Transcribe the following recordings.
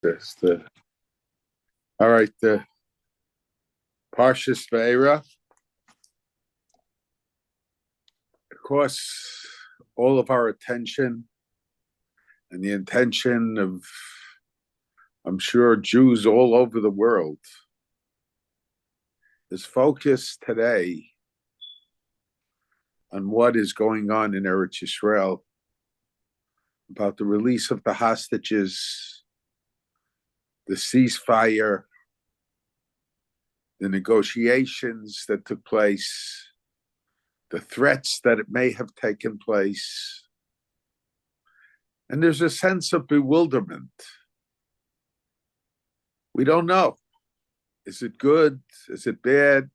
All right, the Parshas Ve'era. Of course, all of our attention and the intention of, I'm sure, Jews all over the world is focused today on what is going on in Eretz Yisrael, about the release of the hostages, the ceasefire, the negotiations that took place, the threats that it may have taken place. And there's a sense of bewilderment. We don't know. Is it good? Is it bad?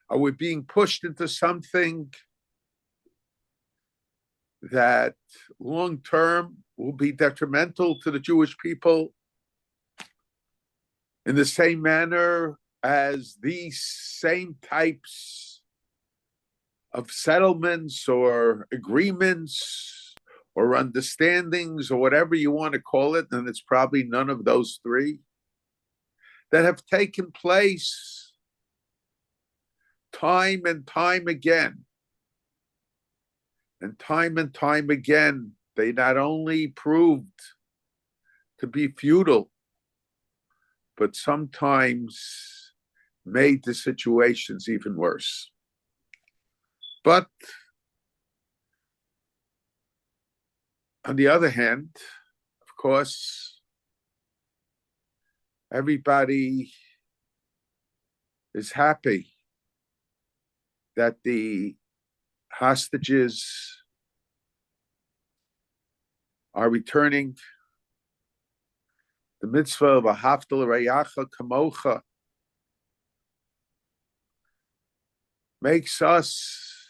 Are we being pushed into something that long term will be detrimental to the Jewish people in the same manner as these same types of settlements or agreements or understandings or whatever you want to call it, and it's probably none of those three, that have taken place time and time again. And time again, they not only proved to be futile, but sometimes made the situations even worse. But on the other hand, of course, everybody is happy that the hostages are returning. The mitzvah of Ahavta l'reyacha kamocha makes us,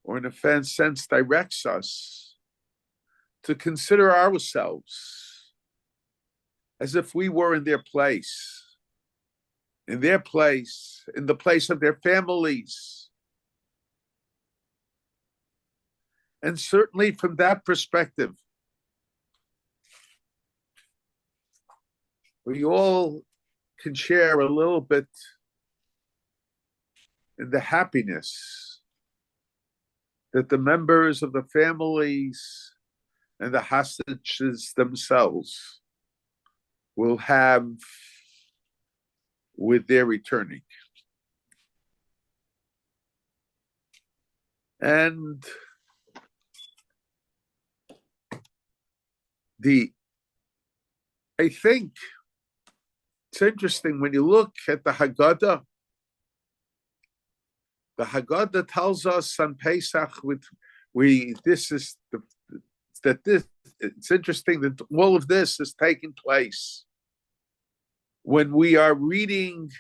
or in a sense directs us, to consider ourselves as if we were in their place, in the place of their families. And certainly from that perspective, we all can share a little bit in the happiness that the members of the families and the hostages themselves will have with their returning. And I think it's interesting when you look at the Haggadah. The Haggadah tells us on Pesach, it's interesting that all of this is taking place when we are reading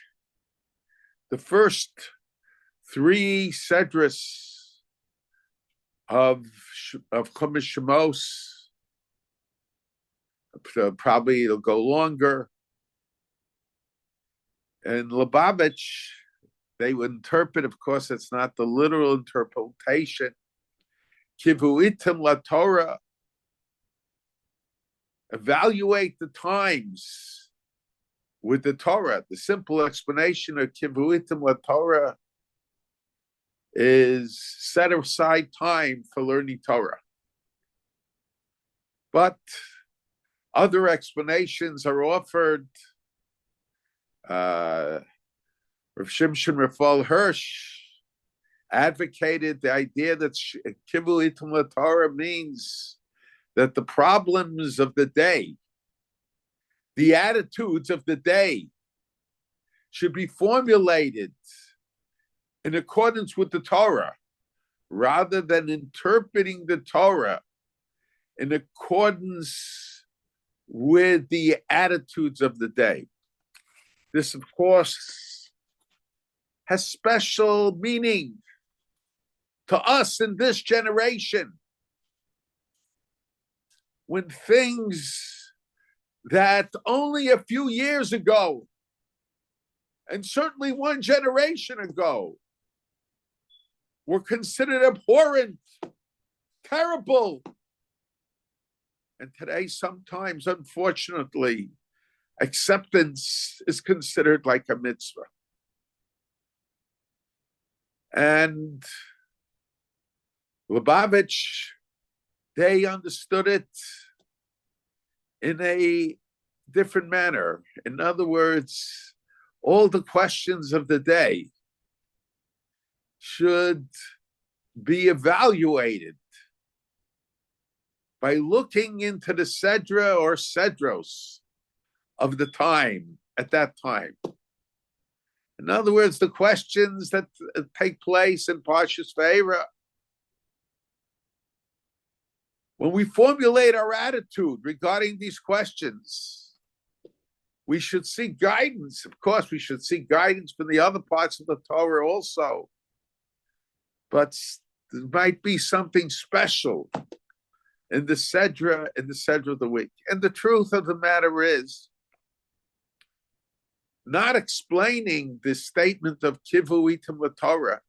the first three Sedras of Chumash Shemos. Probably it'll go longer. And Lubavitch, they would interpret, of course, it's not the literal interpretation. Kivuitim la Torah. Evaluate the times with the Torah. The simple explanation of Kivuitim la Torah is set aside time for learning Torah. But other explanations are offered. Rav Shimshon Raphael Hirsch advocated the idea that Kivul Itum Torah means that the problems of the day, the attitudes of the day, should be formulated in accordance with the Torah, rather than interpreting the Torah in accordance with the attitudes of the day. This, of course, has special meaning to us in this generation, when things that only a few years ago, and certainly one generation ago, were considered abhorrent, terrible, And today, sometimes, unfortunately, acceptance is considered like a mitzvah. And Lubavitch, they understood it in a different manner. In other words, all the questions of the day should be evaluated by looking into the Sedra or Sedros of the time, at that time. In other words, the questions that take place in Parshas Vayera. When we formulate our attitude regarding these questions, we should seek guidance. Of course, we should seek guidance from the other parts of the Torah also. But there might be something special in the Sedra of the week. And the truth of the matter is, not explaining this statement of Kivu Itim LaTorah,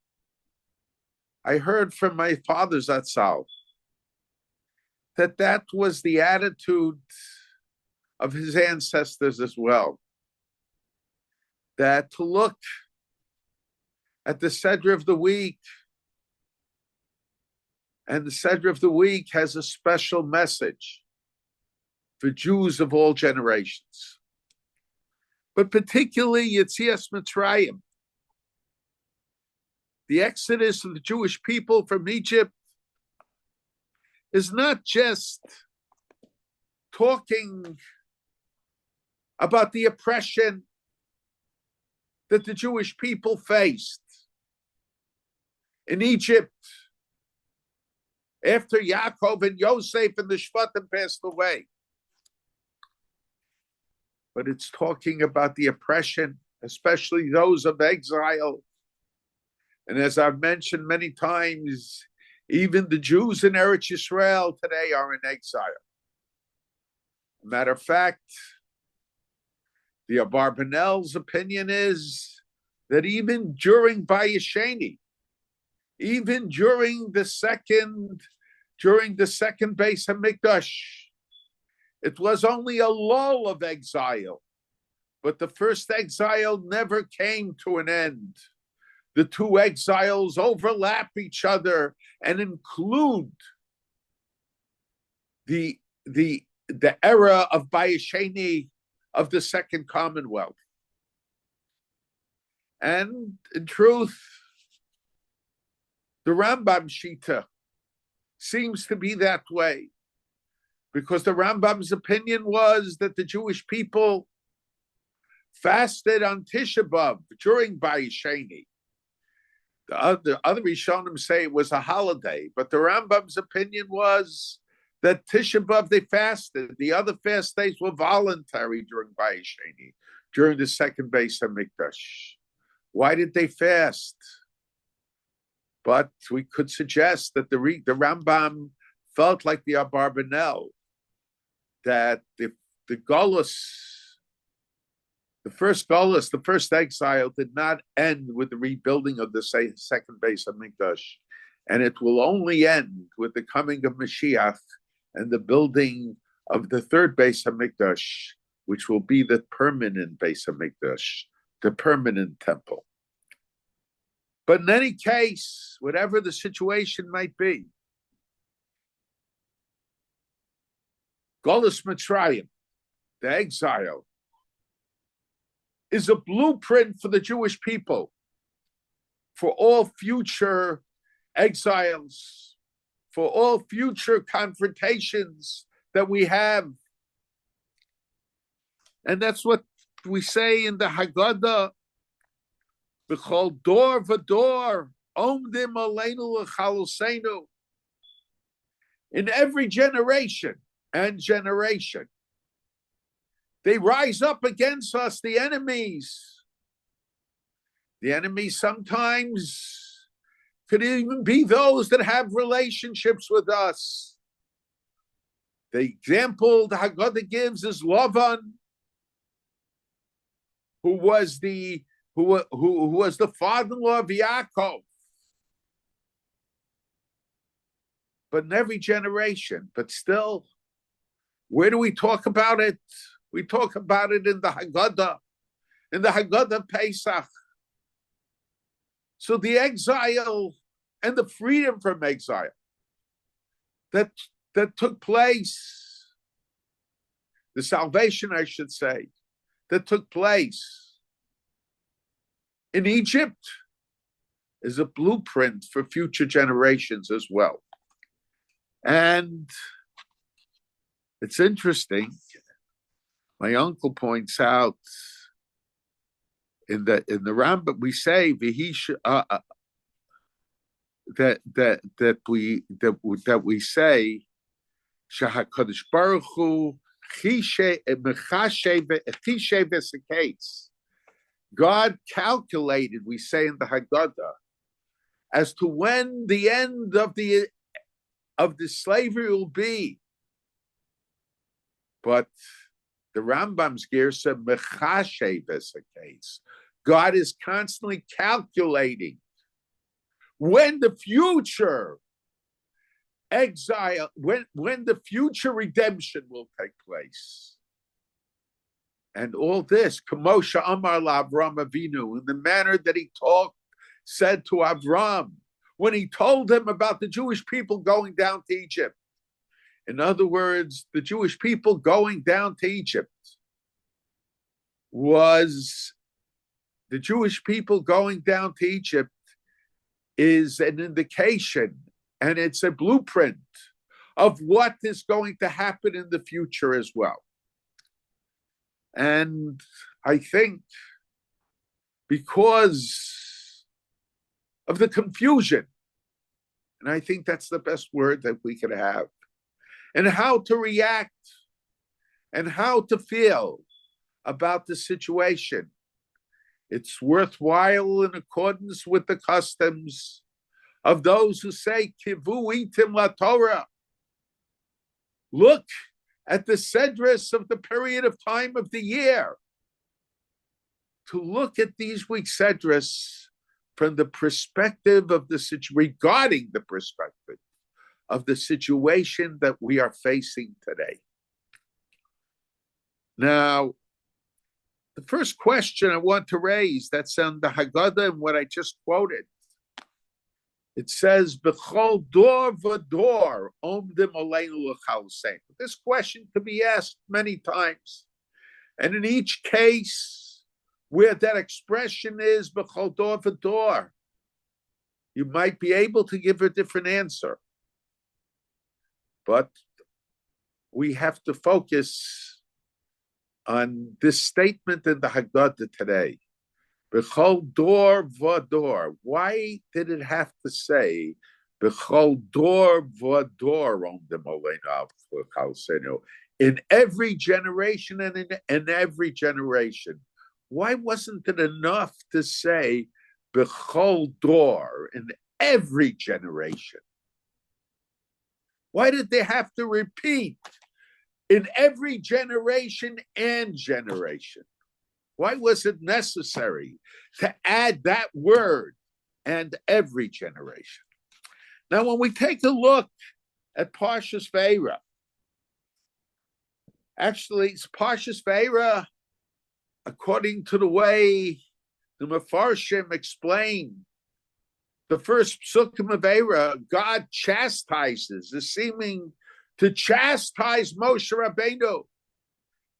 I heard from my father Zatzal that was the attitude of his ancestors as well. That to look at the Sedra of the week, and the Sedra of the week has a special message for Jews of all generations. But particularly Yetzias Mitzrayim, the exodus of the Jewish people from Egypt, is not just talking about the oppression that the Jewish people faced in Egypt after Yaakov and Yosef and the Shvatim passed away. But it's talking about the oppression, especially those of exile. And as I've mentioned many times, even the Jews in Eretz Yisrael today are in exile. Matter of fact, the Abarbanel's opinion is that even during Bayesheni, even during the second Beis Hamikdash, it was only a lull of exile, but the first exile never came to an end. The two exiles overlap each other and include the era of Bayesheni of the Second Commonwealth. And in truth, the Rambam Shita seems to be that way, because the Rambam's opinion was that the Jewish people fasted on Tisha B'Av during Bayesheni. The other Rishonim say it was a holiday, but the Rambam's opinion was that Tisha B'Av they fasted. The other fast days were voluntary during Bayesheni, during the second Beis Hamikdash. Why did they fast? But we could suggest that the Rambam felt like the Abarbanel, that the Golus, the first exile did not end with the rebuilding of the second Beis Hamikdash, and it will only end with the coming of Mashiach and the building of the third Beis Hamikdash, which will be the permanent Beis Hamikdash, the permanent temple. But in any case, whatever the situation might be, Golus Mitzrayim, the exile, is a blueprint for the Jewish people, for all future exiles, for all future confrontations that we have. And that's what we say in the Haggadah, B'chol dor v'dor, omdim aleinu l'chalosenu. In every generation and generation, they rise up against us, the enemies. The enemies sometimes could even be those that have relationships with us. The example the Haggadah gives is Lavan, who was the father-in-law of Yaakov. But in every generation, but still, Where do we talk about it? We talk about it in the Haggadah Pesach. So the exile and the freedom from exile that took place, the salvation, I should say, that took place in Egypt is a blueprint for future generations as well. And it's interesting. My uncle points out in the Rambam we say that we say Shahakadosh Baruch Hu God calculated, we say in the Haggadah, as to when the end of the slavery will be. But the Rambam's Girsa Mechashev is a case. God is constantly calculating when the future exile, when the future redemption will take place. And all this, Moshe Amar LaAvram Avinu, in the manner that he said to Avram, when he told him about the Jewish people going down to Egypt. In other words, the Jewish people going down to Egypt is an indication, and it's a blueprint of what is going to happen in the future as well. And I think because of the confusion, and I think that's the best word that we could have, and how to react and how to feel about the situation, it's worthwhile, in accordance with the customs of those who say, Kivu itim la Torah. Look at the sedris of the period of time of the year. To look at these week's sedris from the perspective of regarding the perspective of the situation that we are facing today. Now, the first question I want to raise, that's on the Haggadah and what I just quoted. It says, B'chol dor v'dor omdim aleinu l'chal sein. This question could be asked many times. And in each case where that expression is, B'chol dor v'dor, you might be able to give a different answer. But we have to focus on this statement in the Haggadah today. B'chol dor v'dor. Why did it have to say B'chol dor v'dor omdim aleinu l'chal sein? In every generation and in every generation. Why wasn't it enough to say B'chol dor, in every generation? Why did they have to repeat in every generation and generation? Why was it necessary to add that word, and every generation? Now, when we take a look at Parshas Vayera, actually, it's Parshas Vayera, according to the way the Mefarshim explain the first psukim of Vayera, God chastises, is seeming to chastise Moshe Rabbeinu,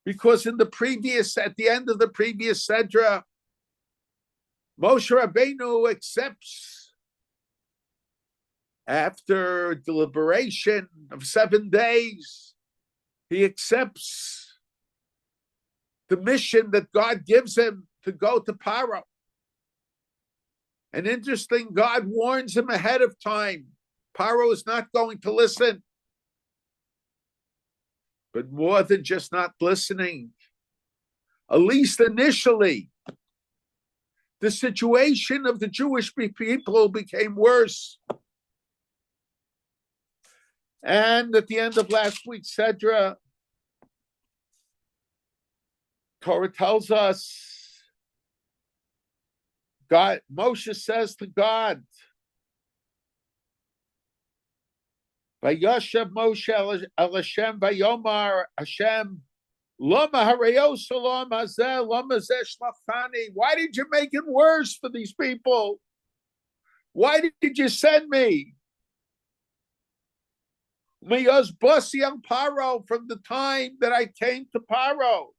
because at the end of the previous Sedra, Moshe Rabbeinu accepts, after deliberation of 7 days, he accepts the mission that God gives him to go to Paro. And interesting, God warns him ahead of time. Paro is not going to listen. But more than just not listening, at least initially, the situation of the Jewish people became worse. And at the end of last week's Sedra, Torah tells us, Moshe says to God, Vayashav Moshe el Hashem vayomar Hashem lama hareo salam hazeh lama zeh shlachani. Why did you make it worse for these people? Why did you send me? Miyaz basi al Paro, from the time that I came to Paro.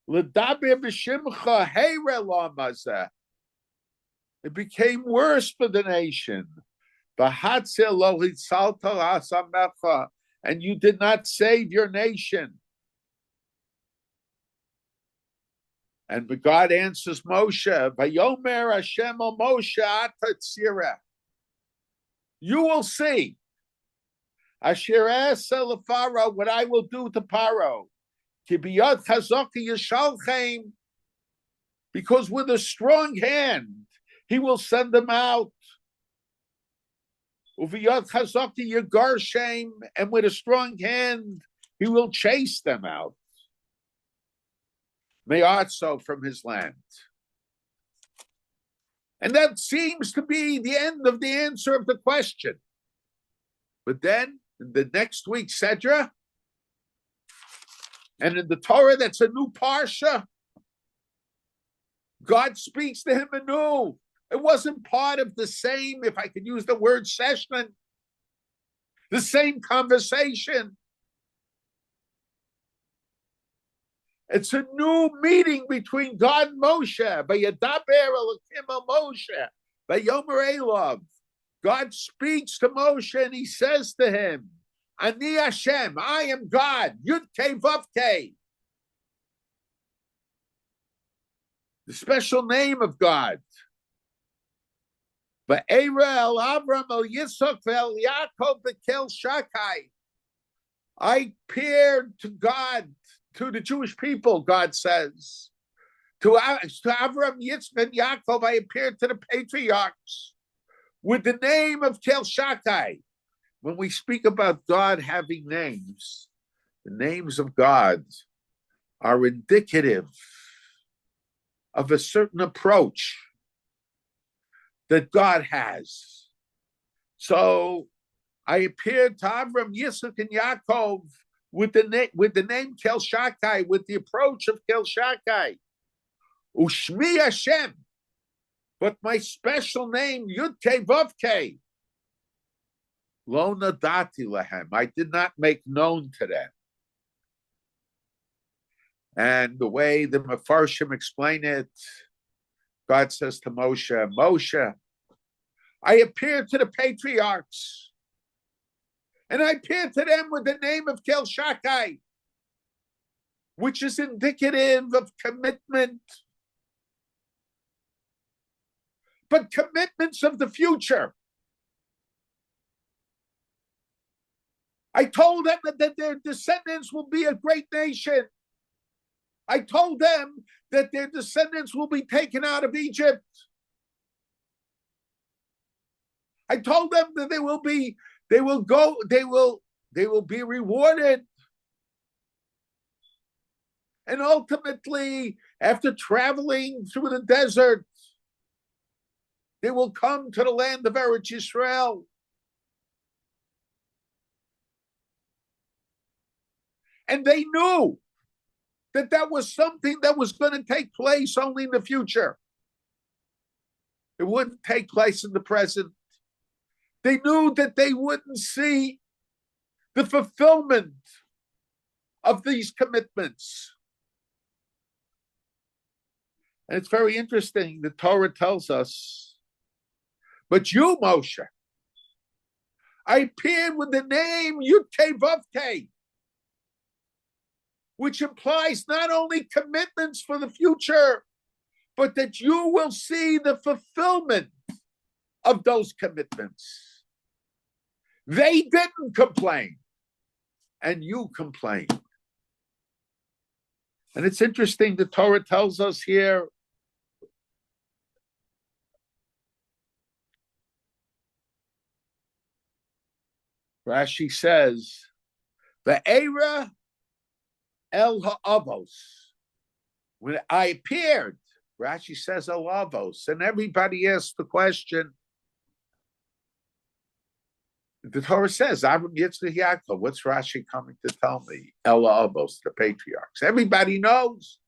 L'daber b'shimcha heire lama zeh. It became worse for the nation. And you did not save your nation. And God answers Moshe, Vayomer Hashem el Moshe ata tzireh. You will see Asher asa leFaro, what I will do to Paro. Ki biyad chazaka yishalchem, because with a strong hand he will send them out. Uviyad chazaki yagar shame, and with a strong hand he will chase them out. Me'atso, from his land. And that seems to be the end of the answer of the question. But then, in the next week, Sedra, and in the Torah, that's a new Parsha, God speaks to him anew. It wasn't part of the same, if I could use the word session, the same conversation. It's a new meeting between God and Moshe. Vayadaber Elokim el Moshe, Vayomer Elav. God speaks to Moshe and he says to him, Ani Hashem, I am God, Yud Kei Vav Kei. The special name of God. Va'era el Avram el Yitzchak ve'el Yaakov v'kel Shakai. I appeared to God, to the Jewish people, God says. To Avram, Yitzchak, and Yaakov, I appeared to the patriarchs with the name of Kel Shakai. When we speak about God having names, the names of God are indicative of a certain approach that God has. So I appeared to Avram, Yitzchak, and Yaakov with the name Kel Shakai, with the approach of Kel Shakai. Ushmi Hashem, but my special name, Yud Kei Vav Kei, Lo nadati lahem, I did not make known to them. And the way the Mefarshim explain it, God says to Moshe, Moshe, I appeared to the patriarchs, and I appeared to them with the name of Kel Shakai, which is indicative of commitment, but commitments of the future. I told them that their descendants will be a great nation. I told them that their descendants will be taken out of Egypt. I told them that they will be rewarded. And ultimately, after traveling through the desert, they will come to the land of Eretz Yisrael. And they knew that that was something that was going to take place only in the future. It wouldn't take place in the present. They knew that they wouldn't see the fulfillment of these commitments. And it's very interesting. The Torah tells us, but you, Moshe, I appeared with the name Yud Kei Vav Kei, which implies not only commitments for the future, but that you will see the fulfillment of those commitments. They didn't complain, and you complained. And it's interesting, the Torah tells us here, Rashi says, Ve'era el ha'avos. When I appeared, Rashi says el avos, and everybody asked the question, The Torah says, Avram, Yitzchak, Yaakov. What's Rashi coming to tell me? Ella Avos, the patriarchs. Everybody knows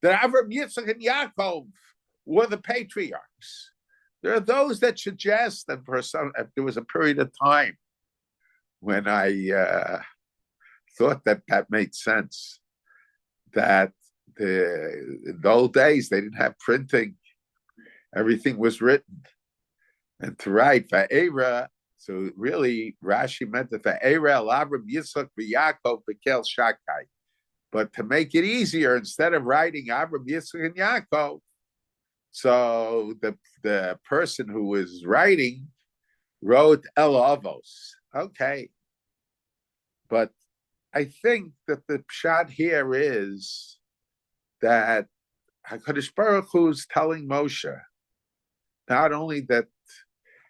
that Avram, Yitzchak, and Yaakov were the patriarchs. There are those that suggest that there was a period of time when I thought that made sense, that in the old days they didn't have printing. Everything was written. And to write Va'era, so really Rashi meant that Va'era, Avram, Yitzchak, Yaakov, Bekel, Shakai. But to make it easier, instead of writing Avram, Yitzchak, and Yaakov, so the person who was writing wrote El Avos. Okay. But I think that the pshat here is that HaKadosh Baruch Hu is telling Moshe not only that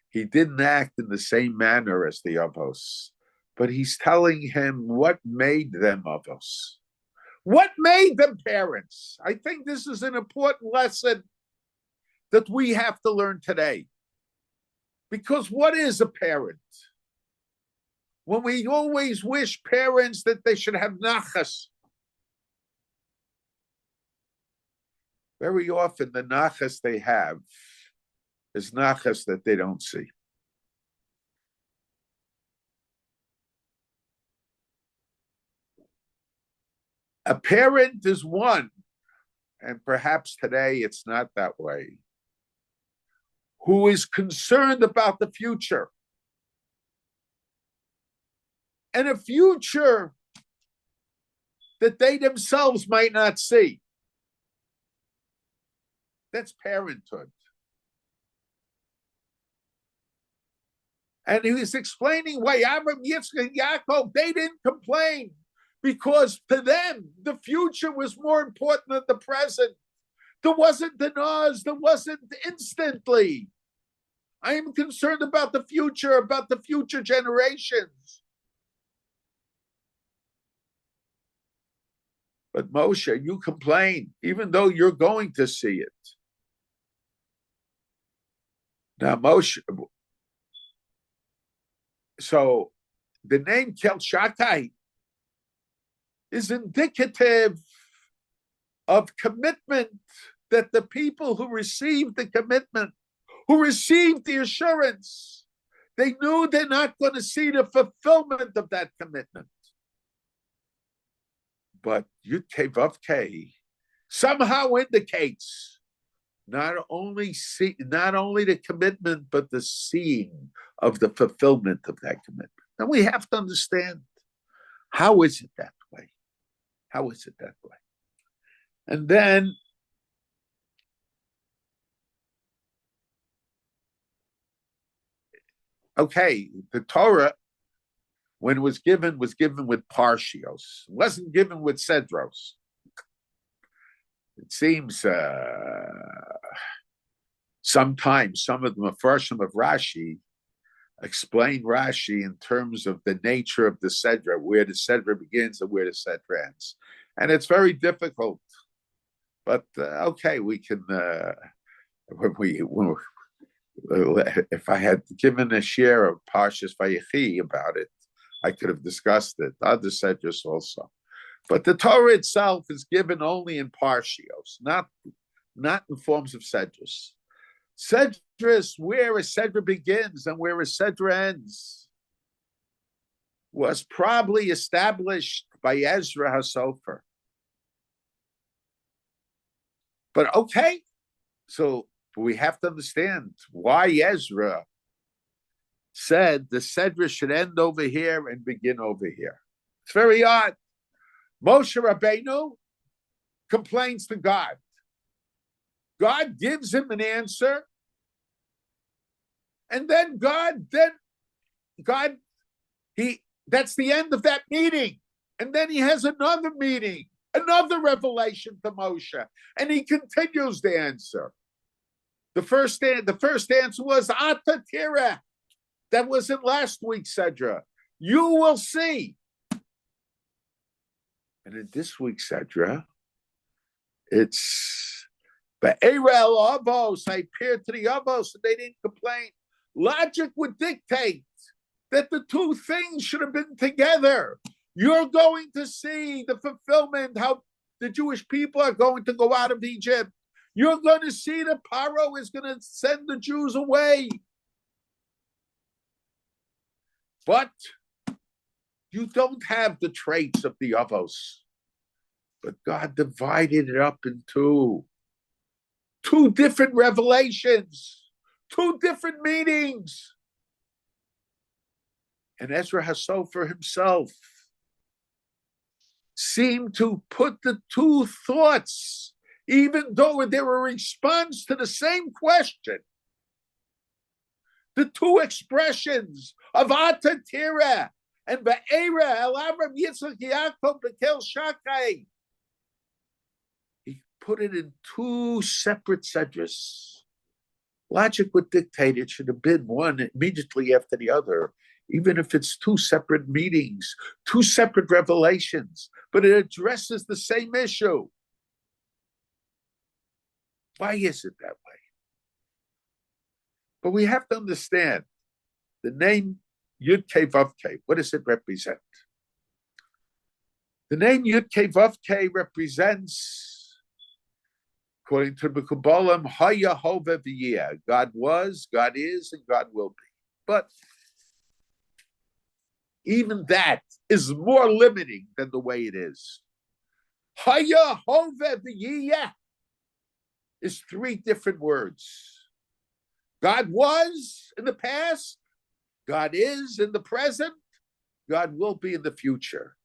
he didn't act in the same manner as the Avos, but he's telling him what made them Avos. What made them parents? I think this is an important lesson that we have to learn today. Because what is a parent? When we always wish parents that they should have nachas, very often the nachas they have is nachas that they don't see. A parent is one, and perhaps today it's not that way, who is concerned about the future. And a future that they themselves might not see. That's parenthood. And he was explaining why Avram, Yitzchak, and Yaakov, they didn't complain, because to them, the future was more important than the present. There wasn't the nose, there wasn't instantly. I am concerned about the future generations. But Moshe, you complain, even though you're going to see it. Now, Moshe, so the name Kel Shakai is indicative of commitment, that the people who received the commitment, who received the assurance, they knew they're not going to see the fulfillment of that commitment. But Yud Kei Vav Kei somehow indicates not only the commitment, but the seeing of the fulfillment of that commitment. And we have to understand, how is it that way? How is it that way? And then okay, the Torah, when it was given with Parshios. It wasn't given with Sedros. It seems sometimes some of the Mefarshim of Rashi explain Rashi in terms of the nature of the Sedra, where the Sedra begins and where the Sedra ends. And it's very difficult. But okay, we can, if I had given a share of Parshas Vayechi about it, I could have discussed it. Other Sedras also. But the Torah itself is given only in Parshios, not in forms of Sedras. Sedras, where a Sedra begins and where a Sedra ends, was probably established by Ezra HaSofer. But okay, so we have to understand why Ezra said the Sedra should end over here and begin over here. It's very odd. Moshe Rabbeinu complains to God. God gives him an answer. And then that's the end of that meeting. And then he has another meeting, another revelation to Moshe. And he continues the answer. The first answer was Ata Tira. That was in last week's Sedra. You will see. And in this week's Sedra, it's Be'erel Avos. I appeared to the Avos and they didn't complain. Logic would dictate that the two things should have been together. You're going to see the fulfillment, how the Jewish people are going to go out of Egypt. You're going to see that Paro is going to send the Jews away. But you don't have the traits of the Avos. But God divided it up into two different revelations, two different meanings. And Ezra Hasofer himself seemed to put the two thoughts, even though they were a response to the same question, the two expressions of Atatira and Be'era El Avram Yitzchak Yaakov Bekel Shakai. He put it in two separate sedras. Logic would dictate it should have been one immediately after the other, even if it's two separate meetings, two separate revelations, but it addresses the same issue. Why is it that way? But we have to understand the name Yud-Kei Vav-Kei. What does it represent? The name Yud-Kei Vav-Kei represents, according to the Kabbalah, Haya Hove V'yeh. God was, God is, and God will be. But even that is more limiting than the way it is. Haya Hove V'yeh is three different words. God was in the past, God is in the present, God will be in the future.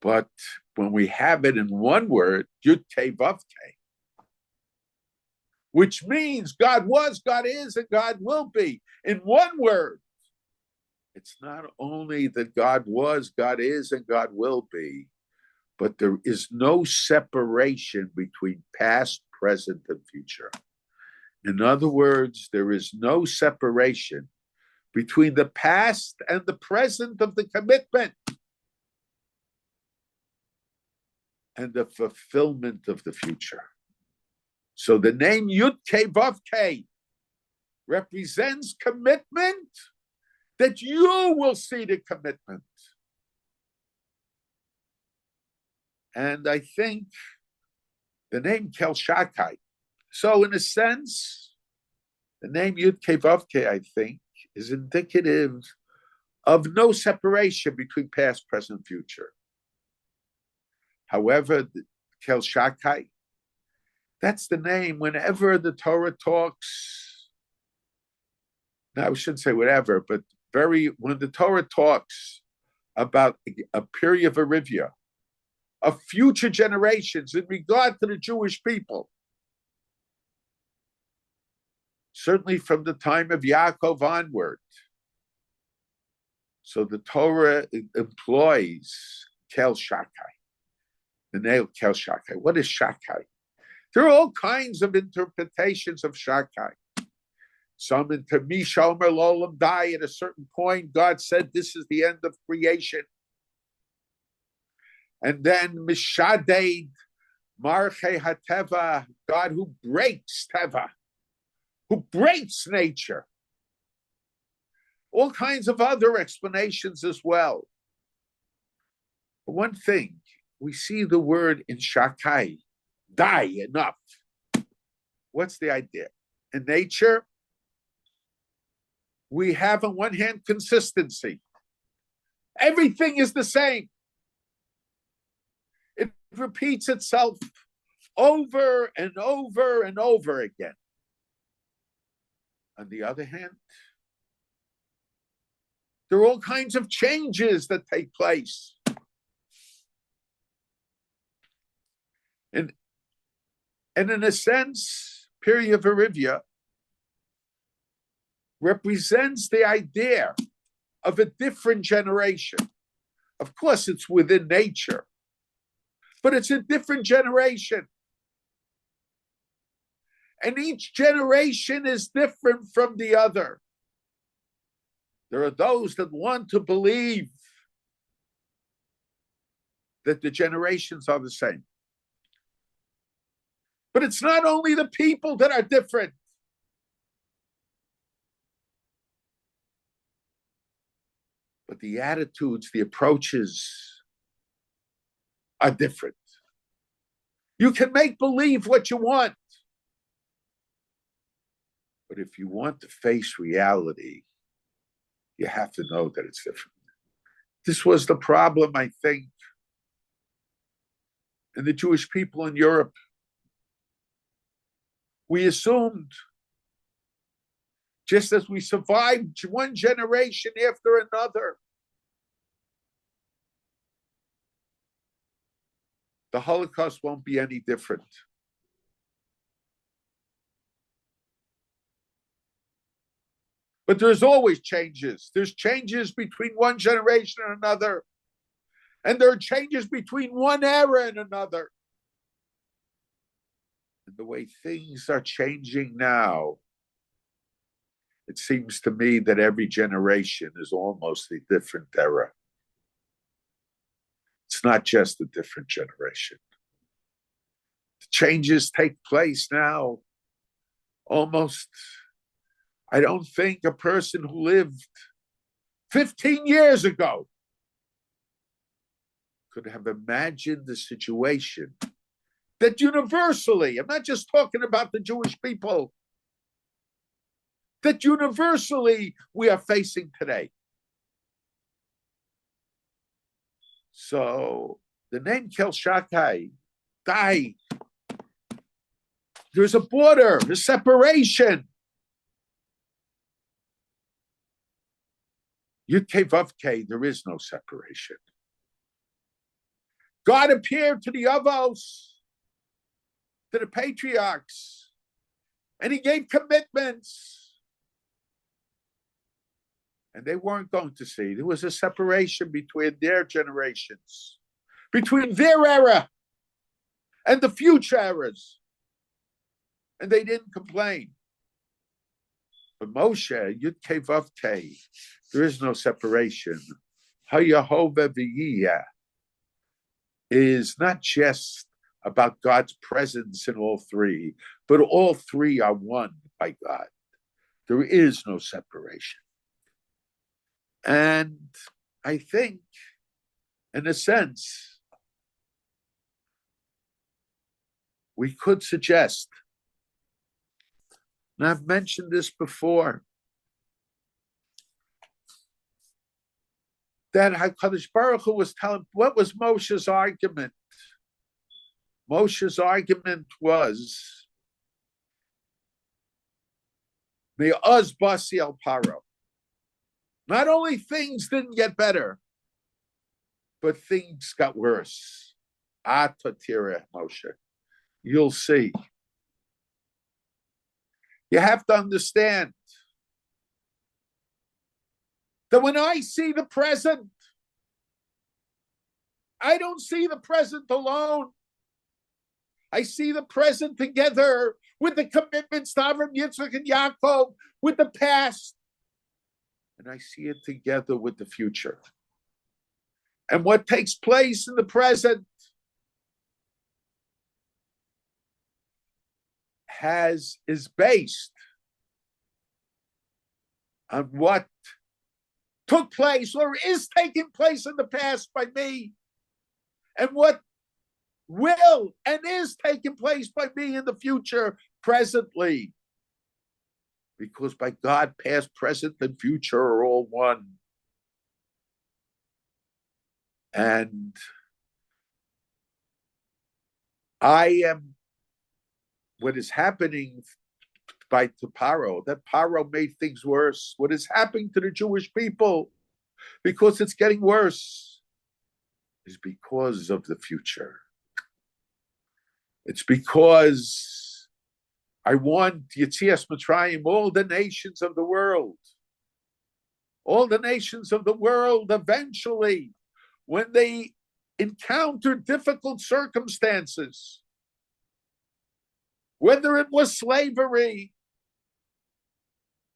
But when we have it in one word, Yud-Kei Vav-Kei, which means God was, God is, and God will be, in one word, it's not only that God was, God is, and God will be, but there is no separation between past, present, and future. In other words, there is no separation between the past and the present of the commitment and the fulfillment of the future. So the name Yud-Kei Vav-Kei represents commitment, that you will see the commitment. And I think the name Kel Shakai. So in a sense, the name Yud-Kei Vav-Kei, I think, is indicative of no separation between past, present, future. However, Kel Shakai, that's the name whenever the Torah talks. Now, I shouldn't say whatever, but when the Torah talks about a period of Arivia, of future generations in regard to the Jewish people, certainly from the time of Yaakov onward. So the Torah employs Kel Shakai, the name Kel Shakai. What is Shakai? There are all kinds of interpretations of Shakai. Some into Mishomer Lolam Dai. At a certain point, God said, this is the end of creation. And then Mishaded, Marche HaTeva, God who breaks Teva, who breaks nature. All kinds of other explanations as well. But one thing, we see the word in Shakai, die, enough. What's the idea? In nature, we have on one hand consistency. Everything is the same. It repeats itself over and over and over again. On the other hand, there are all kinds of changes that take place. And in a sense, period of Arivia represents the idea of a different generation. Of course, it's within nature, but it's a different generation. And each generation is different from the other. There are those that want to believe that the generations are the same. But it's not only the people that are different. but the attitudes, the approaches are different. You can make believe what you want, but if you want to face reality, you have to know that it's different. This was the problem, I think, in the Jewish people in Europe. We assumed, just as we survived one generation after another, the Holocaust won't be any different. But there's always changes. There's changes between one generation and another. And there are changes between one era and another. And the way things are changing now, it seems to me that every generation is almost a different era. It's not just a different generation. The changes take place now almost. I don't think a person who lived 15 years ago could have imagined the situation that universally, I'm not just talking about the Jewish people, that universally we are facing today. So the name Kel Shakai, Dai, there's a border, a separation. Yud Kei Vav Kei, there is no separation. God appeared to the Avos, to the patriarchs, and he gave commitments. And they weren't going to see. There was a separation between their generations, between their era and the future eras. And they didn't complain. But Moshe, Yud Kei Vav Kei, there is no separation. HaYehovah V'yiyah is not just about God's presence in all three, but all three are one by God. There is no separation. And I think, in a sense, we could suggest, and I've mentioned this before, that HaKadosh Baruch Hu was telling, what was Moshe's argument? Moshe's argument was, Me'oz basi al paro. Not only things didn't get better, but things got worse. Atatira, Moshe. You'll see. You have to understand that when I see the present, I don't see the present alone. I see the present together with the commitments to Avram, Yitzchak, and Yaakov, with the past. And I see it together with the future. And what takes place in the present is based on what took place or is taking place in the past by me, and what will and is taking place by me in the future presently. Because by God, past, present, and future are all one. And what is happening to Paro, that Paro made things worse. What is happening to the Jewish people, because it's getting worse, is because of the future. It's because I want Yetzias Mitzrayim, all the nations of the world, eventually, when they encounter difficult circumstances, whether it was slavery,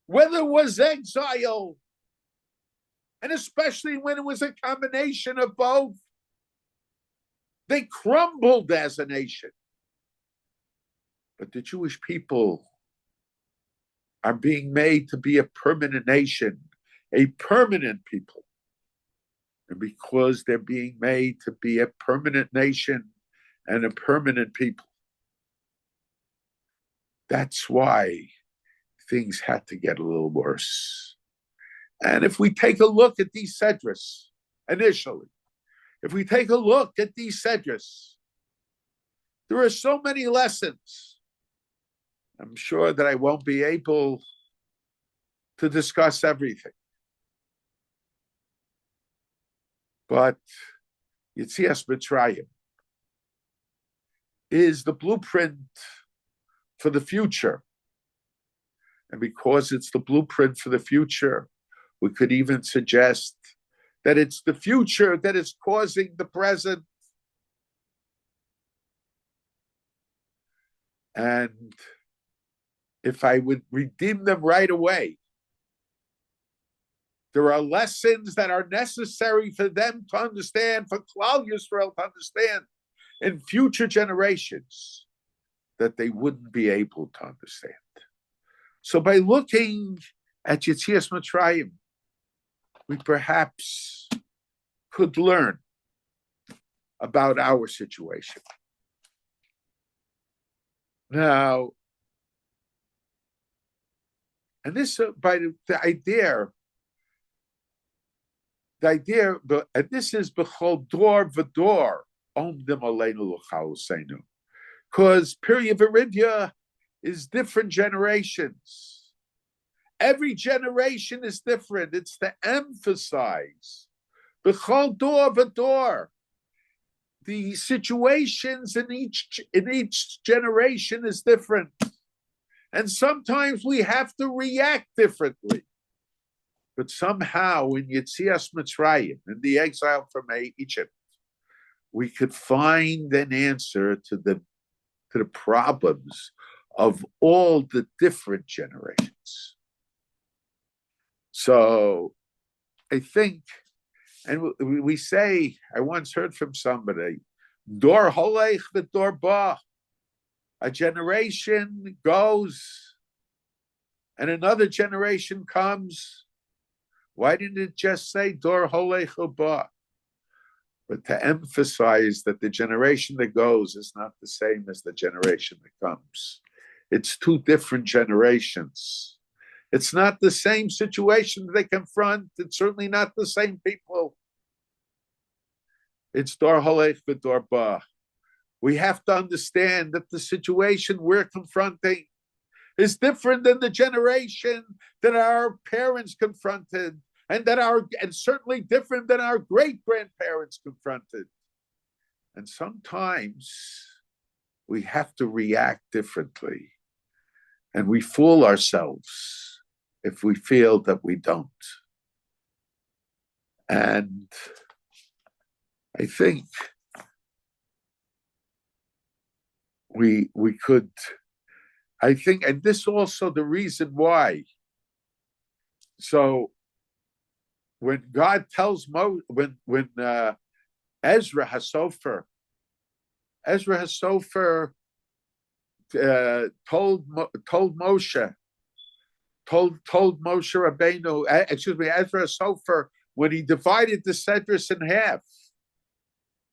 whether it was exile, and especially when it was a combination of both, they crumbled as a nation. But the Jewish people are being made to be a permanent nation, a permanent people. and because they're being made to be a permanent nation and a permanent people. That's why things had to get a little worse. And if we take a look at these Sedras initially, if we take a look at these Sedras, there are so many lessons. I'm sure that I won't be able to discuss everything. But Yetzias Mitzrayim is the blueprint for the future. And because it's the blueprint for the future, we could even suggest that it's the future that is causing the present. And if I would redeem them right away, there are lessons that are necessary for them to understand, for Klal Yisrael to understand in future generations that they wouldn't be able to understand. So by looking at Yetzias Mitzrayim, we perhaps could learn about our situation. Now, and this by the idea, and this is b'chol dor v'dor omdim aleinu l'chaluseinu, because Period Viridia is different generations. Every generation is different. It's to emphasize b'chol dor v'dor. The situations in each generation is different, and sometimes we have to react differently. But somehow in Yetzias Mitzrayim, in the exile from Egypt, we could find an answer to the problems of all the different generations. So I think, and we say, I once heard from somebody, Dor holech v'dor ba. A generation goes and another generation comes. Why didn't it just say Dor holech ba? But to emphasize that the generation that goes is not the same as the generation that comes. It's two different generations. It's not the same situation they confront. It's certainly not the same people. It's Dor holech v'dor ba. We have to understand that the situation we're confronting is different than the generation that our parents confronted, and certainly different than our great-grandparents confronted. And sometimes we have to react differently, and we fool ourselves if we feel that we don't. And I think we could, I think, and this also the reason why. So when God tells when Ezra Hasofer told Moshe Rabbeinu, Ezra Hasofer, when he divided the Sedrus in half,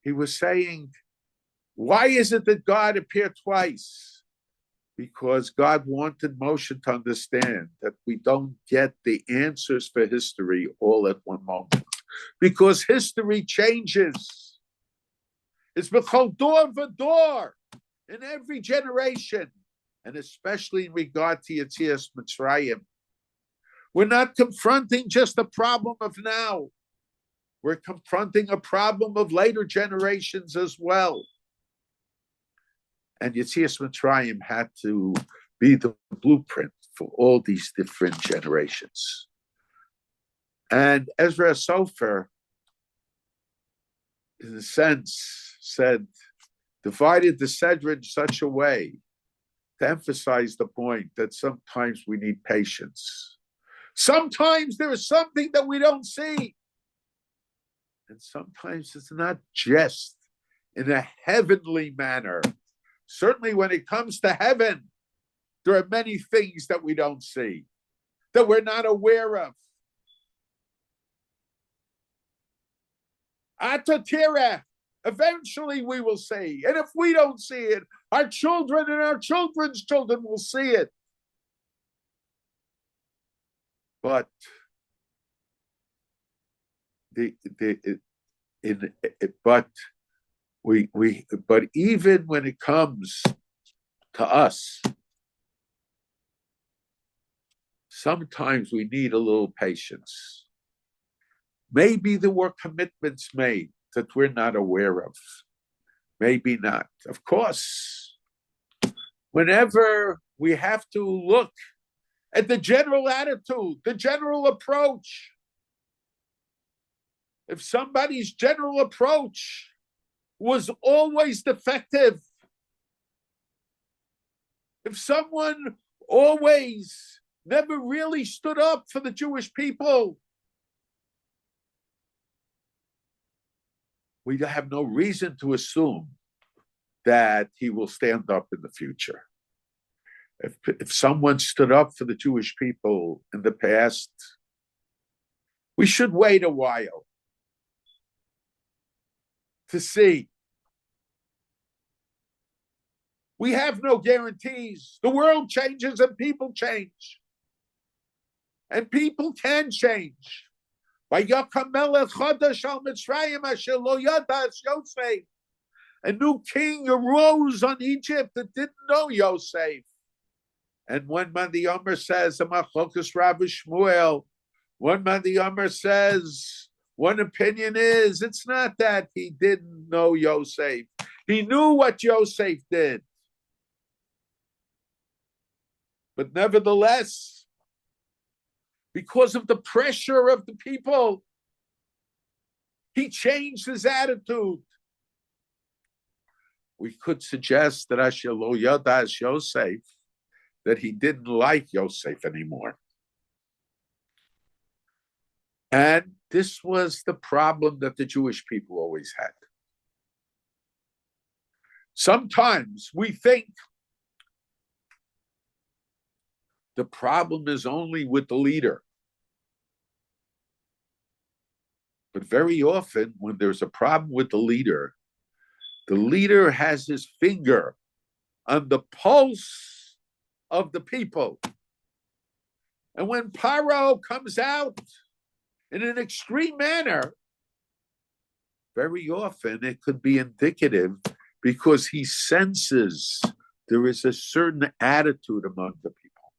he was saying, why is it that God appeared twice? Because God wanted Moshe to understand that we don't get the answers for history all at one moment. Because history changes. It's b'chol dor v'dor in every generation, and especially in regard to Yetzias Mitzrayim. We're not confronting just a problem of now. We're confronting a problem of later generations as well. And Yetzias Mitzrayim had to be the blueprint for all these different generations. And Ezra Sofer, in a sense, divided the Sedra in such a way to emphasize the point that sometimes we need patience. Sometimes there is something that we don't see. And sometimes it's not just in a heavenly manner. Certainly when it comes to heaven, there are many things that we don't see, that we're not aware of. Atatira. Eventually we will see. And if we don't see it, our children and our children's children will see it. But but even when it comes to us, sometimes we need a little patience. Maybe there were commitments made that we're not aware of. Maybe not. Of course, whenever we have to look at the general attitude, the general approach, if somebody's general approach was always defective, if someone always never really stood up for the Jewish people, we have no reason to assume that he will stand up in the future. If someone stood up for the Jewish people in the past, we should wait a while to see. We have no guarantees. The world changes and people change. And people can change. A new king arose on Egypt that didn't know Yosef. And one man the Yomer says, one man the Yomer says, one opinion is, it's not that he didn't know Yosef. He knew what Yosef did. But nevertheless, because of the pressure of the people, he changed his attitude. We could suggest that Asher lo yadas Yosef, that he didn't like Yosef anymore. And this was the problem that the Jewish people always had. Sometimes we think the problem is only with the leader. But very often, when there's a problem with the leader has his finger on the pulse of the people. And when Paro comes out in an extreme manner, very often it could be indicative because he senses there is a certain attitude among the people.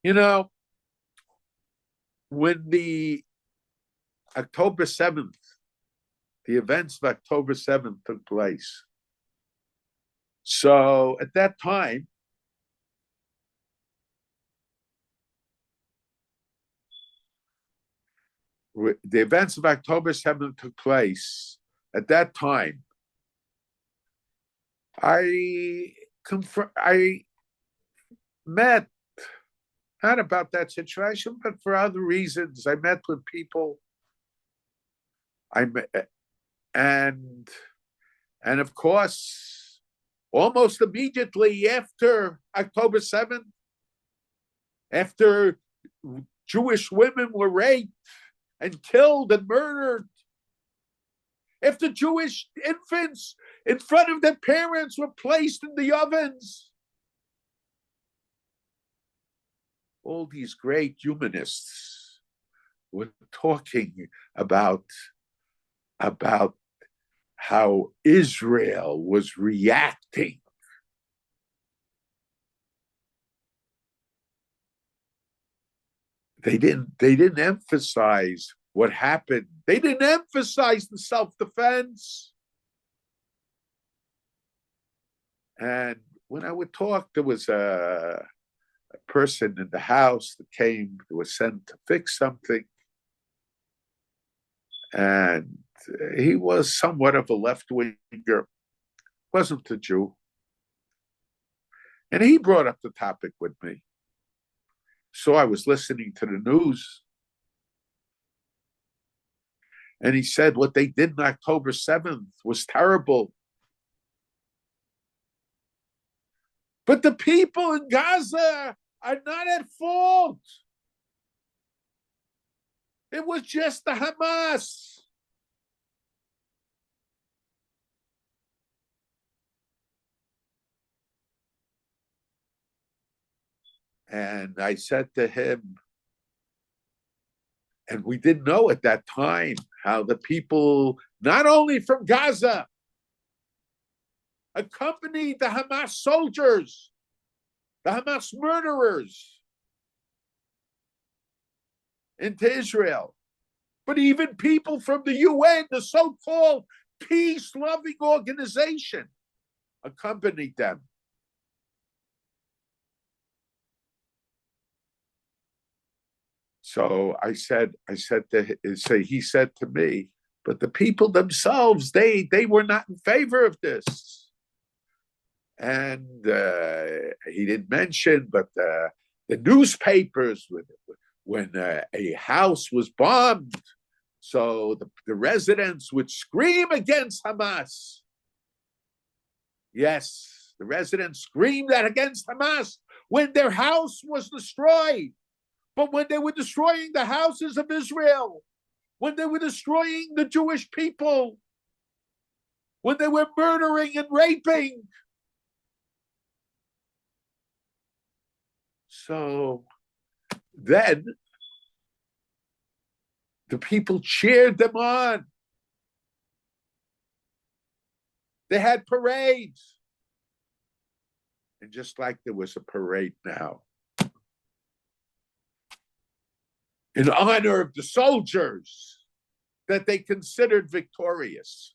You know, when the October 7th, the events of October 7th took place. So at that time, the events of October 7th took place. At that time, I met, not about that situation, but for other reasons. I met with people. And of course, almost immediately after October 7th, after Jewish women were raped and killed and murdered, after Jewish infants in front of their parents were placed in the ovens, all these great humanists were talking about how Israel was reacting. They didn't emphasize what happened. They didn't emphasize the self-defense. And when I would talk, there was a person in the house that was sent to fix something. And he was somewhat of a left-winger, wasn't a Jew. And he brought up the topic with me. So I was listening to the news. And he said what they did on October 7th was terrible. But the people in Gaza are not at fault. It was just the Hamas. And I said to him, and we didn't know at that time how the people, not only from Gaza, accompanied the Hamas soldiers, the Hamas murderers into Israel, but even people from the UN, the so-called peace-loving organization, accompanied them. So he said to me, but the people themselves, they were not in favor of this. And he didn't mention, but the newspapers, when a house was bombed, so the residents would scream against Hamas. Yes, the residents screamed that against Hamas when their house was destroyed. But when they were destroying the houses of Israel, when they were destroying the Jewish people, when they were murdering and raping. So then the people cheered them on. They had parades. And just like there was a parade now, in honor of the soldiers that they considered victorious.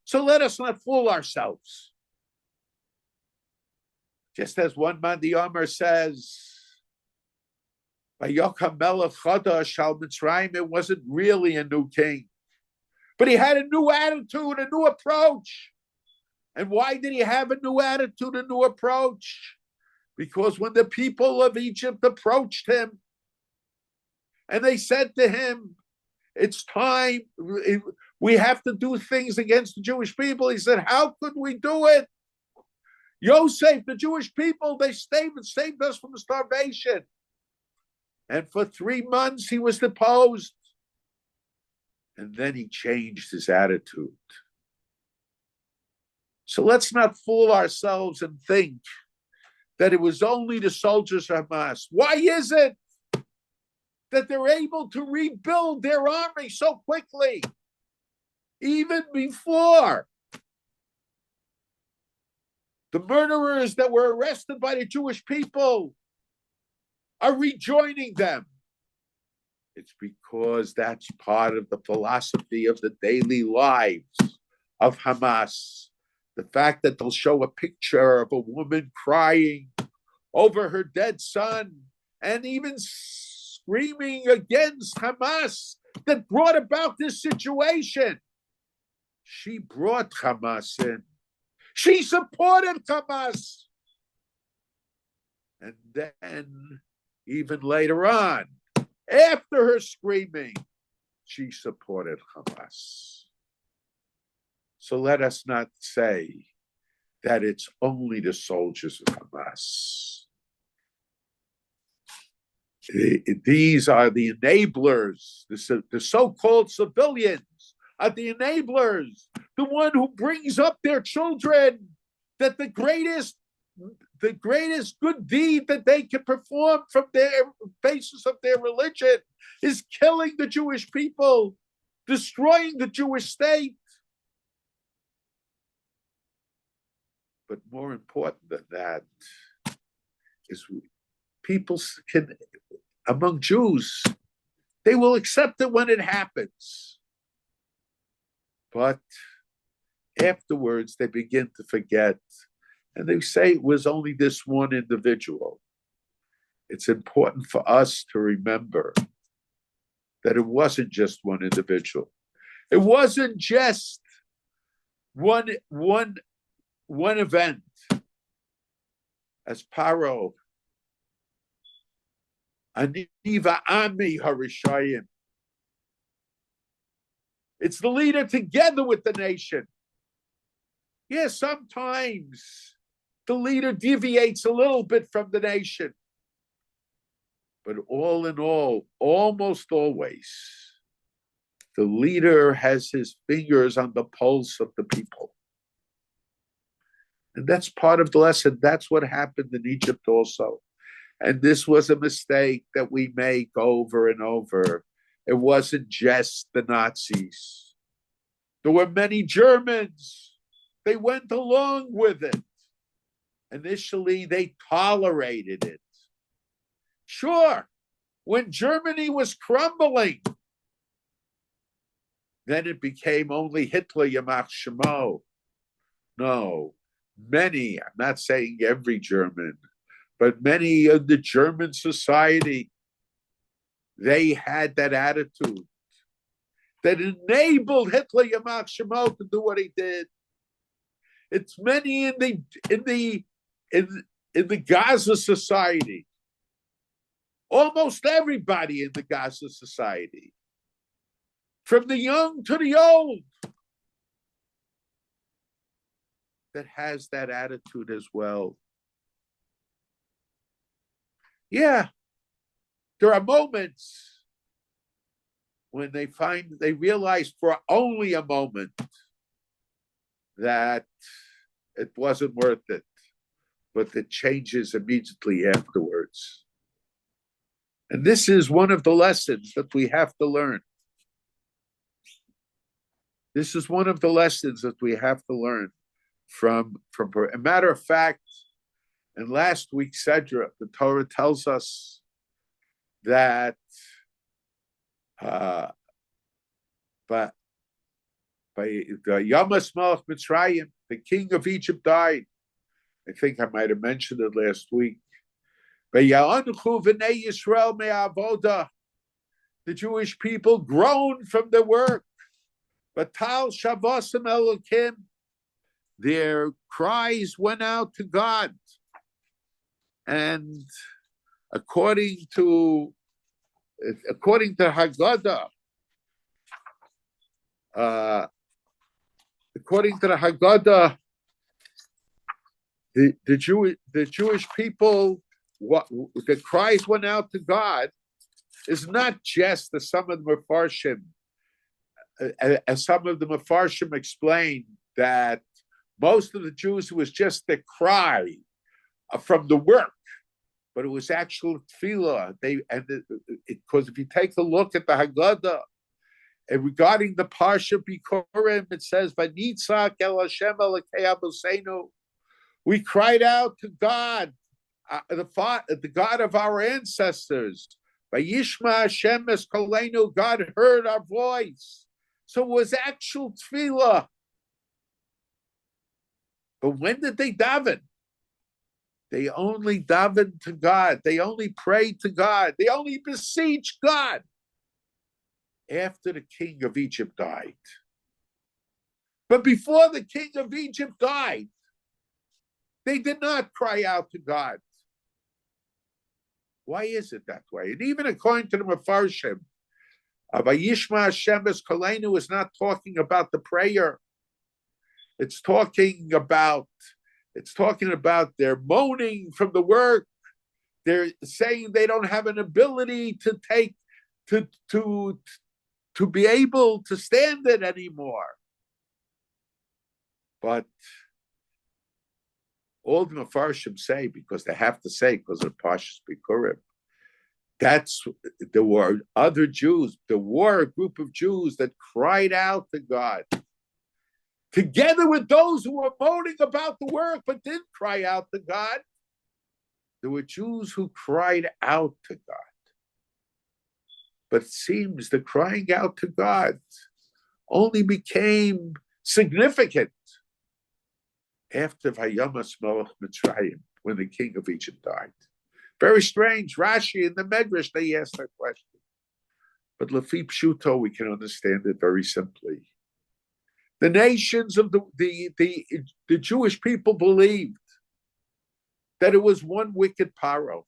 So let us not fool ourselves. Just as one Mandi Omer says, Vayokam Melech Chadash al Mitzrayim, it wasn't really a new king. But he had a new attitude, a new approach. And why did he have a new attitude, a new approach? Because when the people of Egypt approached him and they said to him, it's time, we have to do things against the Jewish people. He said, how could we do it? Yosef, the Jewish people, they saved us from starvation. And for 3 months he was deposed. And then he changed his attitude. So let's not fool ourselves and think that it was only the soldiers of Hamas. Why is it that they're able to rebuild their army so quickly? Even before the murderers that were arrested by the Jewish people are rejoining them. It's because that's part of the philosophy of the daily lives of Hamas. The fact that they'll show a picture of a woman crying over her dead son and even screaming against Hamas that brought about this situation. She brought Hamas in. She supported Hamas. And then, even later on, after her screaming, she supported Hamas. So let us not say that it's only the soldiers of Hamas. These are the enablers, the so-called civilians are the enablers, the one who brings up their children, that the greatest good deed that they can perform from their basis of their religion is killing the Jewish people, destroying the Jewish state. But more important than that is people can, among Jews, they will accept it when it happens. But afterwards, they begin to forget. And they say it was only this one individual. It's important for us to remember that it wasn't just one individual. It wasn't just one event. As Paro, Aniva Ami Harishayim. It's the leader together with the nation. Yes, sometimes the leader deviates a little bit from the nation. But all in all, almost always, the leader has his fingers on the pulse of the people. And that's part of the lesson. That's what happened in Egypt also. And this was a mistake that we make over and over. It wasn't just the Nazis. There were many Germans. They went along with it. Initially, they tolerated it. Sure, when Germany was crumbling, then it became only Hitler, Yamach Shemo. No, many, I'm not saying every German, but many of the German society, they had that attitude that enabled Hitler, Yamach Shemo, to do what he did. It's many in the Gaza society. Almost everybody in the Gaza society, from the young to the old, that has that attitude as well. Yeah, there are moments when they realize for only a moment that it wasn't worth it, but it changes immediately afterwards. And this is one of the lessons that we have to learn. This is one of the lessons that we have to learn from a matter of fact, in last week's Sedra, the Torah tells us that but by the Yamas Malach Mitzrayim, the king of Egypt died. I think I might have mentioned it last week. The Jewish people groaned from their work. But Tal Shavosam Elokim, their cries went out to God. And according to Haggadah, the Jewish people, the cries went out to God is not just as some of the Mefarshim, as some of the Mefarshim explained, that most of the Jews, it was just the cry from the work, but it was actual tefillah. Because if you take a look at the Haggadah, and regarding the Parsha Bikurim, it says, "Vanitzak el Hashem elokei Avosenu." We cried out to God, the God of our ancestors. Vayishma Hashem es kolenu. God heard our voice. So it was actual tefillah. But when did they daven? They only davened to God. They only prayed to God. They only beseeched God after the king of Egypt died. But before the king of Egypt died, they did not cry out to God. Why is it that way? And even according to the Mefarshim, Vayishma Hashem es kolenu is not talking about the prayer. It's talking about their moaning from the work. They're saying they don't have an ability to be able to stand it anymore. But all the Mefarshim say, because they have to say, because of Parshas Bikurim, there were other Jews, there were a group of Jews that cried out to God, together with those who were moaning about the work but didn't cry out to God. There were Jews who cried out to God. But it seems the crying out to God only became significant after Vayamas Melech Mitzrayim, when the king of Egypt died. Very strange. Rashi and the Medrash, they asked that question. But Lefi Pshuto, we can understand it very simply. The nations of the Jewish people believed that it was one wicked Paro.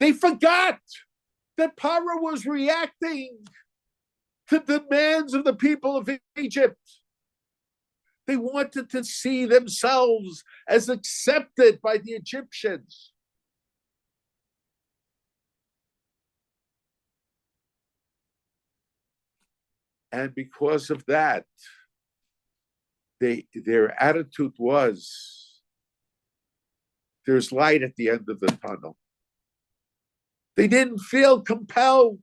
They forgot that Paro was reacting to the demands of the people of Egypt. They wanted to see themselves as accepted by the Egyptians. And because of that, their attitude was, there's light at the end of the tunnel. They didn't feel compelled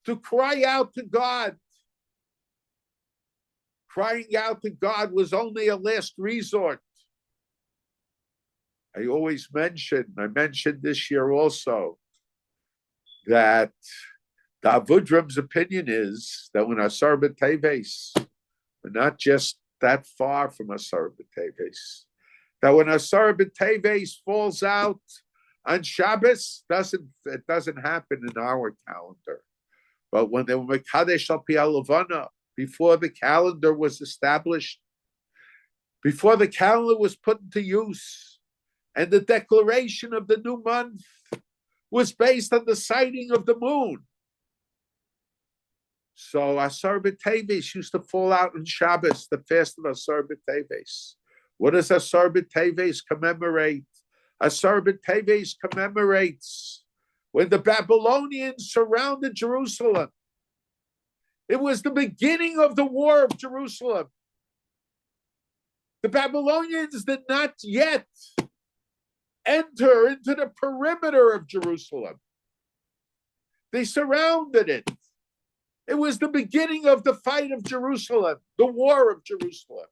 to cry out to God. Crying out to God was only a last resort. I mentioned this year also, that the Avudram's opinion is that when Asar B'Teves, we're not just that far from Asar B'Teves, that when Asar B'Teves falls out on Shabbos, it doesn't happen in our calendar. But when they were Mekadesh al Pi Levana, before the calendar was established, before the calendar was put into use, and the declaration of the new month was based on the sighting of the moon. So Asar B'Teves used to fall out on Shabbos, the fast of Asar B'Teves. What does Asar B'Teves commemorate? Asar B'Teves commemorates when the Babylonians surrounded Jerusalem. It was the beginning of the war of Jerusalem. The Babylonians did not yet enter into the perimeter of Jerusalem. They surrounded it. It was the beginning of the fight of Jerusalem, the war of Jerusalem.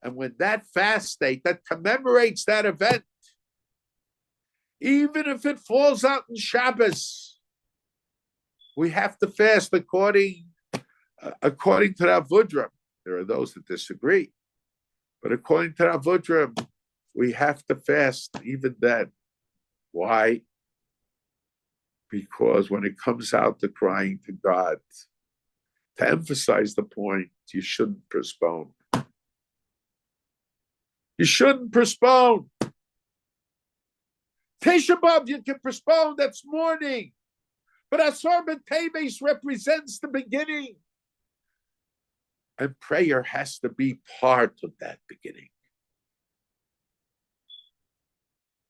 And when that fast date that commemorates that event, even if it falls out in Shabbos, we have to fast according to the Avudram. There are those that disagree. But according to the Avudram, we have to fast even then. Why? Because when it comes out to crying to God, to emphasize the point, you shouldn't postpone. You shouldn't postpone. Tisha B'Av, you can postpone, that's morning. But Asar B'Teves represents the beginning. And prayer has to be part of that beginning.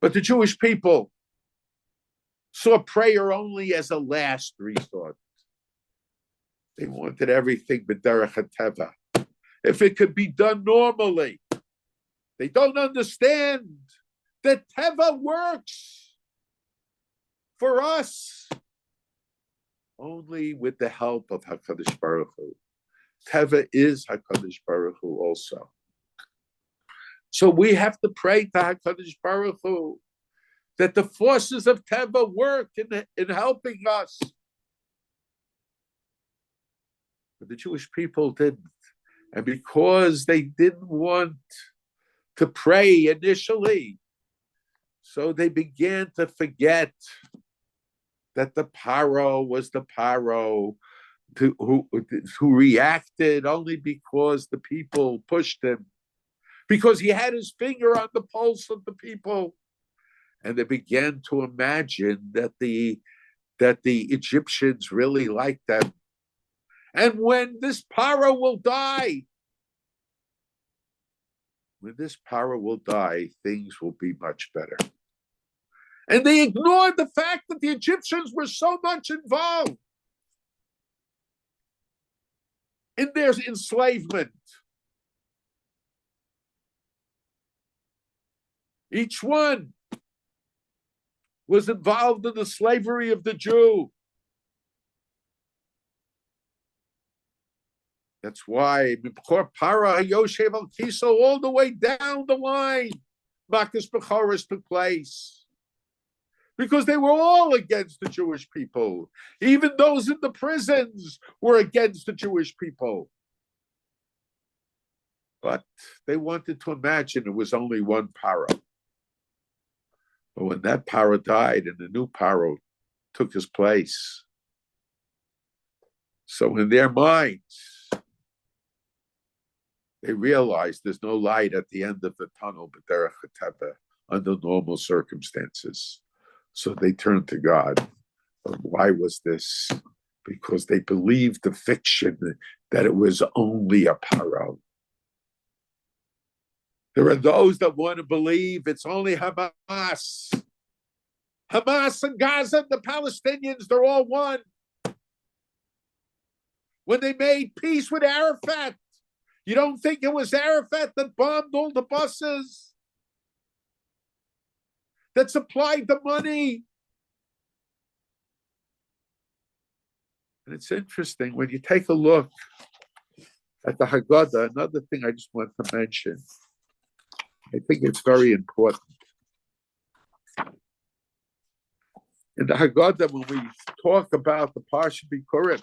But the Jewish people saw prayer only as a last resort. They wanted everything b'derech hateva. If it could be done normally, they don't understand that teva works for us only with the help of HaKadosh Baruch Hu. Teva is HaKadosh Baruch Hu also. So we have to pray to HaKadosh Baruch Hu that the forces of Teva work in helping us. But the Jewish people didn't. And because they didn't want to pray initially, so they began to forget that the Paro was the Paro who reacted only because the people pushed him, because he had his finger on the pulse of the people. And they began to imagine that the Egyptians really liked them. And when this Paro will die, things will be much better. And they ignored the fact that the Egyptians were so much involved in their enslavement. Each one was involved in the slavery of the Jew. That's why Para Yoshev al Kiso, all the way down the line, Makas Bechoros took place. Because they were all against the Jewish people. Even those in the prisons were against the Jewish people. But they wanted to imagine it was only one Paro. But when that Paro died and the new Paro took his place, so in their minds, they realized there's no light at the end of the tunnel, but derech hateva under normal circumstances. So they turned to God. But why was this? Because they believed the fiction that it was only a Paro. There are those that want to believe it's only Hamas. Hamas and Gaza and the Palestinians, they're all one. when they made peace with Arafat. You don't think it was Arafat that bombed all the buses, that supplied the money? And it's interesting when you take a look at the Haggadah. Another thing I just want to mention, I think it's very important. In the Haggadah, when we talk about the Parsha Bikurim,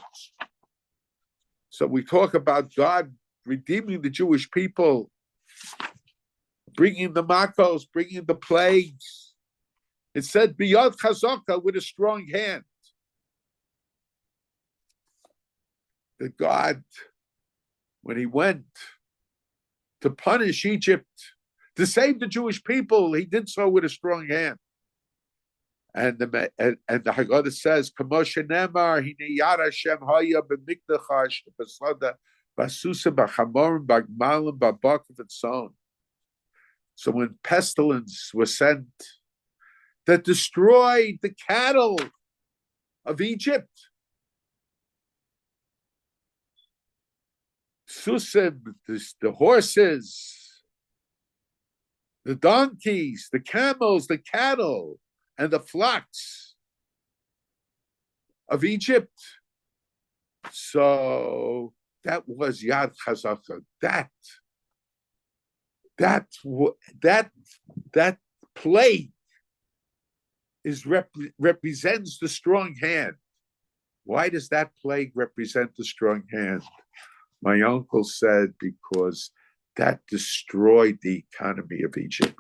so we talk about God redeeming the Jewish people, bringing the Makos, bringing the plagues. It said, Biyad Chazaka, with a strong hand. That God, when he went to punish Egypt, to save the Jewish people, he did so with a strong hand. And the Haggadah says, "Kamoshe Nemar Hine Yad Hashem Haya b'Mikdachash b'Sada b'Susa b'Chamorim b'Gmalim b'Bakav and so on." So when pestilence was sent that destroyed the cattle of Egypt, Susim, the horses, the donkeys, the camels, the cattle, and the flocks of Egypt. So that was Yad Chazaka. That plague represents the strong hand. Why does that plague represent the strong hand? My uncle said because that destroyed the economy of Egypt.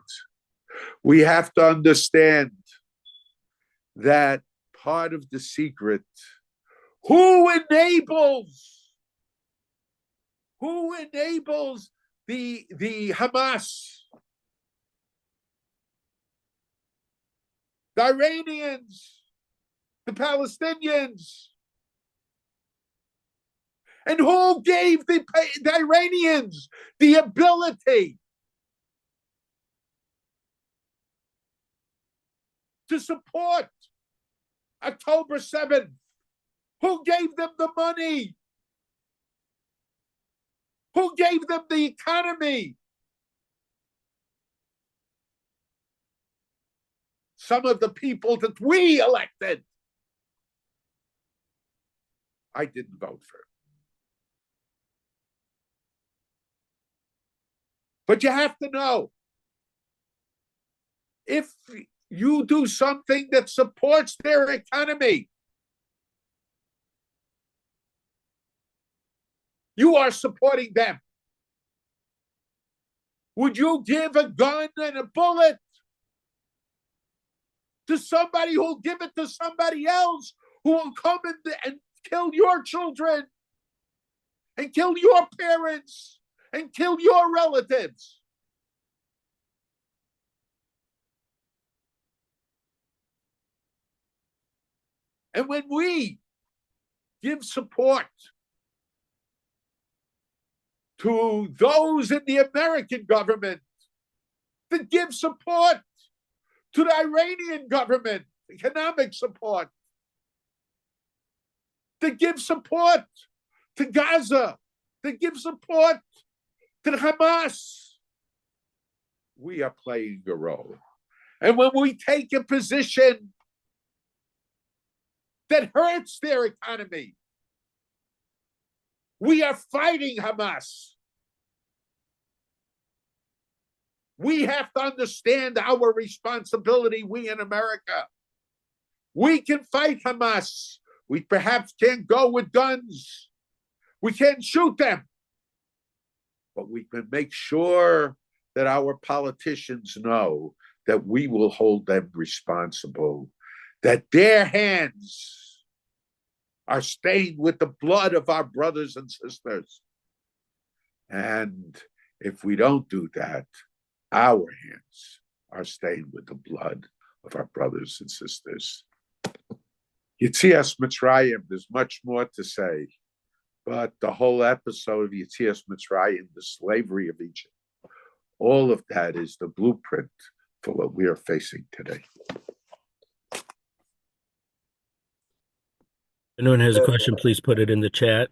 We have to understand that part of the secret, who enables the Hamas, the Iranians, the Palestinians, and who gave the Iranians the ability to support October 7th? Who gave them the money? Who gave them the economy? Some of the people that we elected. I didn't vote for it. But you have to know, if you do something that supports their economy, you are supporting them. Would you give a gun and a bullet to somebody who will give it to somebody else who will come and kill your children and kill your parents and kill your relatives? And when we give support to those in the American government that give support to the Iranian government, economic support, that give support to Gaza, that give support to the Hamas, we are playing a role. And when we take a position that hurts their economy, we are fighting Hamas. We have to understand our responsibility, we in America. We can fight Hamas. We perhaps can't go with guns. We can't shoot them. But we can make sure that our politicians know that we will hold them responsible, that their hands are stained with the blood of our brothers and sisters. And if we don't do that, our hands are stained with the blood of our brothers and sisters. Yetzias Mitzrayim, there's much more to say, but the whole episode of Yetzias Mitzrayim, the slavery of Egypt, all of that is the blueprint for what we are facing today. If anyone has a question, please put it in the chat.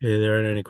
Okay, there aren't any questions.